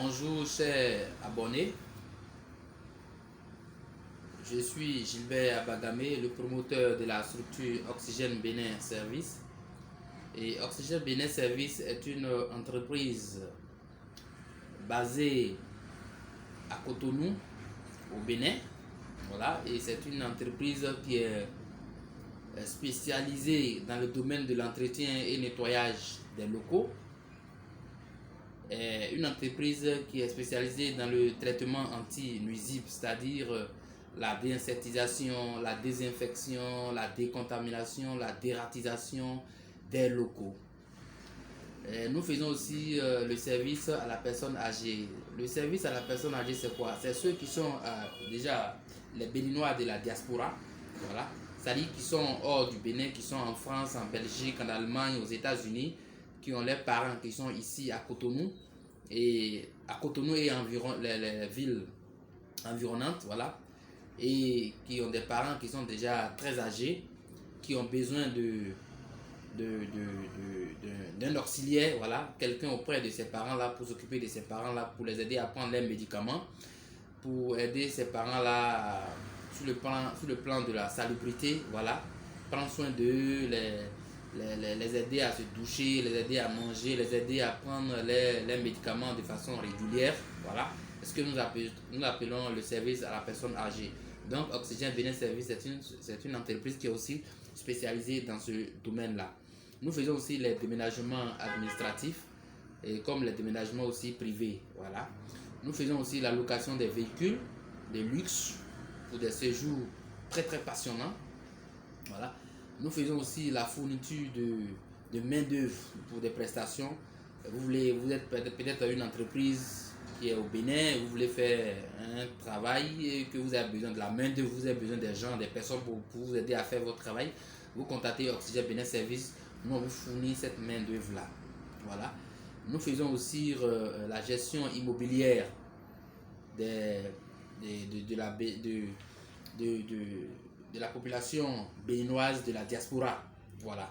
Bonjour chers abonnés, je suis Gilbert Abagamé, le promoteur de la structure Oxygène Bénin Service. Et Oxygène Bénin Service est une entreprise basée à Cotonou, au Bénin. Voilà, et c'est une entreprise qui est spécialisée dans le domaine de l'entretien et nettoyage des locaux. Une entreprise qui est spécialisée dans le traitement anti-nuisible, c'est-à-dire la déinsectisation, la désinfection, la décontamination, la dératisation des locaux. Nous faisons aussi le service à la personne âgée. Le service à la personne âgée, c'est quoi? C'est ceux qui sont déjà les Béninois de la diaspora, voilà, c'est-à-dire qui sont hors du Bénin, qui sont en France, en Belgique, en Allemagne, aux États-Unis, qui ont leurs parents qui sont ici à Cotonou et environ les villes environnantes, voilà, et qui ont des parents qui sont déjà très âgés, qui ont besoin d'un auxiliaire, voilà, quelqu'un auprès de ses parents là pour s'occuper de ses parents là, pour les aider à prendre leurs médicaments, pour aider ces parents là sur le plan de la salubrité, voilà, prendre soin d'eux, les aider à se doucher, les aider à manger, les aider à prendre les médicaments de façon régulière, voilà. C'est ce que nous appelons le service à la personne âgée. Donc Oxygène Bénin Service, c'est une entreprise qui est aussi spécialisée dans ce domaine-là. Nous faisons aussi les déménagements administratifs, et comme les déménagements aussi privés, voilà. Nous faisons aussi la location des véhicules de luxe pour des séjours très très passionnants, voilà. Nous faisons aussi la fourniture de main-d'œuvre pour des prestations. Vous êtes peut-être une entreprise qui est au Bénin, vous voulez faire un travail et que vous avez besoin de la main-d'œuvre, vous avez besoin des gens, des personnes pour vous aider à faire votre travail. Vous contactez Oxygène Bénin Service, nous on vous fournit cette main-d'œuvre là. Voilà. Nous faisons aussi la gestion immobilière de la population béninoise de la diaspora. Voilà.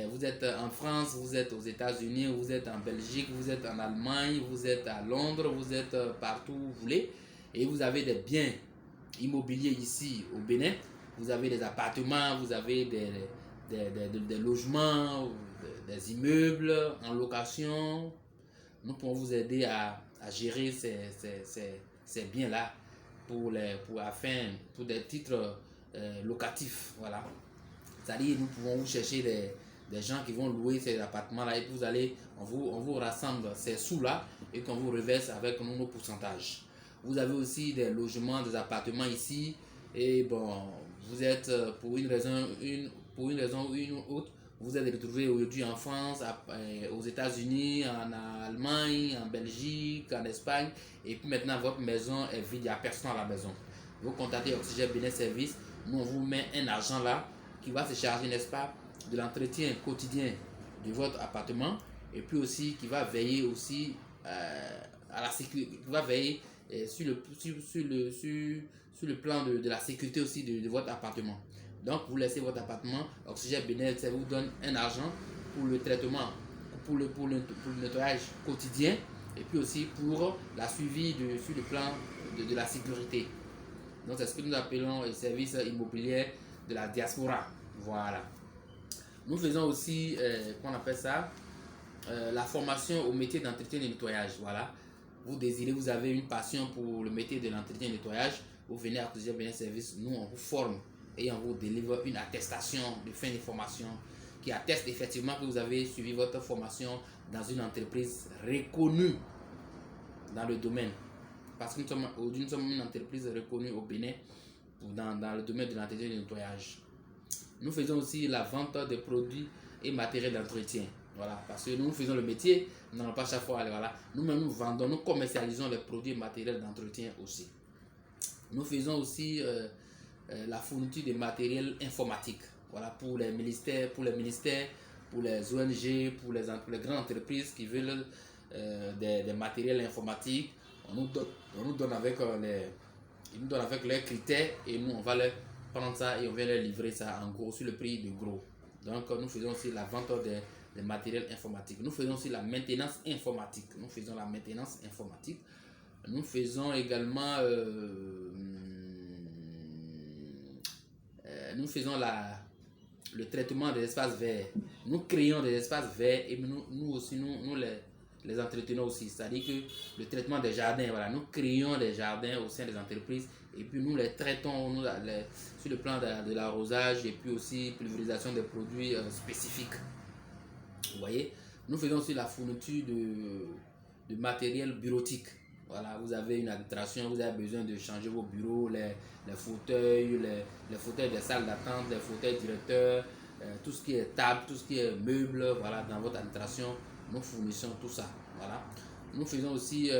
Vous êtes en France, vous êtes aux États-Unis, vous êtes en Belgique, vous êtes en Allemagne, vous êtes à Londres, vous êtes partout où vous voulez, et vous avez des biens immobiliers ici au Bénin. Vous avez des appartements, vous avez des logements, des immeubles en location. Nous pouvons vous aider à gérer ces biens-là pour des titres locatifs. Voilà. C'est-à-dire, nous pouvons vous chercher des gens qui vont louer ces appartements-là, et puis on vous rassemble ces sous-là et qu'on vous reverse avec nos pourcentages. Vous avez aussi des logements, des appartements ici, et bon, vous êtes pour une raison ou une autre, vous êtes retrouvé aujourd'hui en France, aux États-Unis, en Allemagne, en Belgique, en Espagne, et puis maintenant votre maison est vide, il n'y a personne à la maison. Vous contactez Oxygène Bénin Service, nous on vous met un argent là qui va se charger, n'est-ce pas, de l'entretien quotidien de votre appartement, et puis aussi qui va veiller aussi à la sécurité, qui va veiller sur le plan de la sécurité aussi de votre appartement. Donc vous laissez votre appartement, Oxygène Bénin, ça vous donne un argent pour le traitement, pour le nettoyage quotidien, et puis aussi pour la suivi sur le plan de la sécurité. Donc c'est ce que nous appelons le service immobilier de la diaspora. Voilà. Nous faisons aussi, qu'on appelle ça, la formation au métier d'entretien et nettoyage. Voilà. Vous avez une passion pour le métier de l'entretien et nettoyage, vous venez à Oxygène Bénin Service, nous on vous forme et on vous délivre une attestation de fin de formation qui atteste effectivement que vous avez suivi votre formation dans une entreprise reconnue dans le domaine. Parce que nous sommes une entreprise reconnue au Bénin dans le domaine de l'entretien et du nettoyage. Nous faisons aussi la vente de produits et matériel d'entretien. Voilà, parce que nous faisons le métier, nous n'allons pas chaque fois aller, voilà. Nous-mêmes nous vendons, nous commercialisons les produits et matériels d'entretien aussi. Nous faisons aussi la fourniture de matériel informatique. Voilà, pour les ministères, pour les ONG, pour les grandes entreprises qui veulent des matériels informatiques. On nous donne avec ils nous donnent avec leurs critères, et nous on va leur prendre ça et on va leur livrer ça en gros sur le prix de gros. Donc nous faisons aussi la vente les matériels informatiques. Nous faisons aussi la maintenance informatique. Nous faisons la maintenance informatique. Nous faisons également nous faisons le traitement des espaces verts. Nous créons des espaces verts et nous aussi, nous les entretenons aussi. C'est-à-dire que le traitement des jardins, voilà, nous créons des jardins au sein des entreprises et puis nous les traitons sur le plan de l'arrosage et puis aussi pulvérisation des produits spécifiques. Vous voyez, nous faisons aussi la fourniture de matériel bureautique. Voilà, vous avez une administration, vous avez besoin de changer vos bureaux, les fauteuils, les fauteuils des salles d'attente, les fauteuils directeurs, tout ce qui est table, tout ce qui est meubles, voilà, dans votre administration, nous fournissons tout ça. Voilà. Nous faisons aussi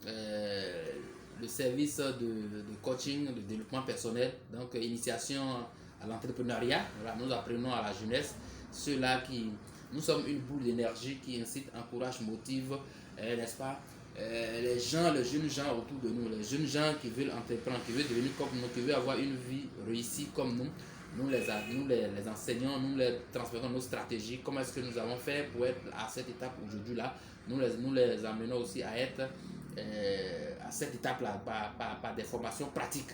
le service de coaching, de développement personnel, donc initiation à l'entrepreneuriat. Voilà, nous apprenons à la jeunesse, ceux-là qui... Nous sommes une boule d'énergie qui incite, encourage, motive, n'est-ce pas, les jeunes gens autour de nous, les jeunes gens qui veulent entreprendre, qui veulent devenir comme nous, qui veulent avoir une vie réussie comme nous. Nous les enseignons, nous les transmettons nos stratégies, comment est-ce que nous avons fait pour être à cette étape aujourd'hui là. Nous les amenons aussi à être à cette étape là par des formations pratiques.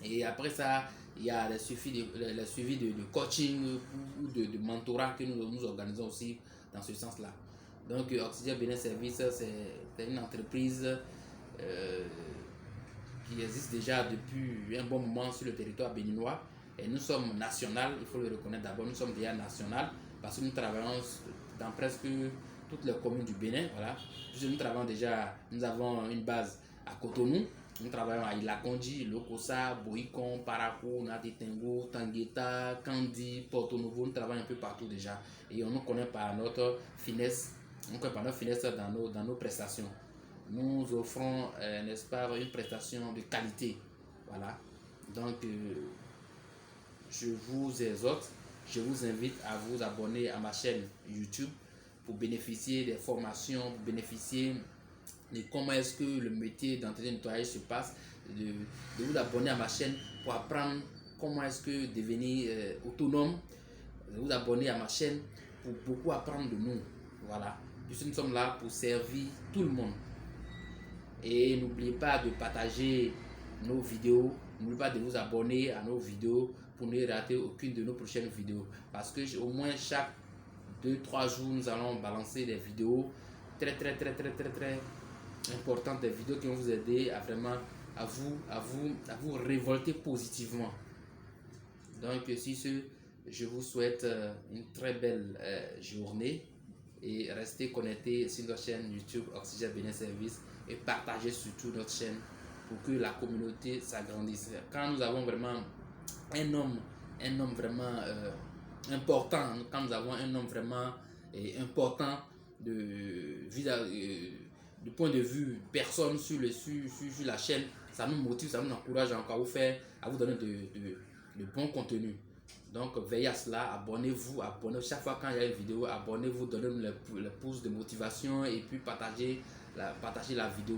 Et après ça, il y a les suivis de coaching ou de mentorat que nous organisons aussi dans ce sens là. Donc Oxygène Bénin Service, c'est une entreprise qui existe déjà depuis un bon moment sur le territoire béninois. Et nous sommes national, il faut le reconnaître d'abord, nous sommes déjà national parce que nous travaillons dans presque toutes les communes du Bénin. Voilà. Nous travaillons déjà, nous avons une base à Cotonou, nous travaillons à Ilakondi, Lokossa, Boikon, Parakou, Natitengo, Tangueta, Kandi, Porto Novo, nous travaillons un peu partout déjà. Et on nous connaît par notre finesse, dans nos prestations. Nous offrons, n'est-ce pas, une prestation de qualité. Voilà. Donc, je vous exhorte, je vous invite à vous abonner à ma chaîne YouTube pour bénéficier des formations, pour bénéficier de comment est-ce que le métier d'entretien de nettoyage se passe, de vous abonner à ma chaîne pour apprendre comment est-ce que devenir autonome, de vous abonner à ma chaîne pour beaucoup apprendre de nous. Voilà, puisque nous sommes là pour servir tout le monde. Et n'oubliez pas de partager nos vidéos, n'oubliez pas de vous abonner à nos vidéos pour ne rater aucune de nos prochaines vidéos. Parce que au moins chaque 2-3 jours, nous allons balancer des vidéos très importantes, des vidéos qui vont vous aider à vraiment à vous révolter positivement. Donc sur ce, je vous souhaite une très belle journée et restez connectés sur notre chaîne YouTube Oxygène Bénin Service et partagez surtout notre chaîne pour que la communauté s'agrandisse. Quand nous avons vraiment un homme vraiment important, quand nous avons un homme vraiment important du point de vue personne sur la chaîne, ça nous motive, ça nous encourage encore à vous faire, à vous donner de bons contenus. Donc veillez à cela, abonnez-vous chaque fois quand il y a une vidéo, abonnez-vous, donnez-nous le pouce de motivation et puis partagez la vidéo.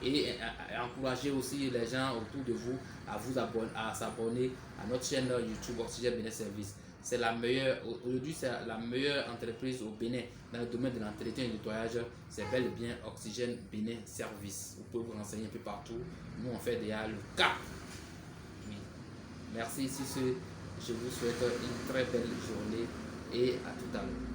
Et encouragez aussi les gens autour de vous à s'abonner à notre chaîne YouTube Oxygène Bénin Service. Aujourd'hui c'est la meilleure entreprise au Bénin dans le domaine de l'entretien et du nettoyage. C'est bel et bien Oxygène Bénin Service. Vous pouvez vous renseigner un peu partout. Nous on fait déjà le cap. Oui. Merci, je vous souhaite une très belle journée et à tout à l'heure.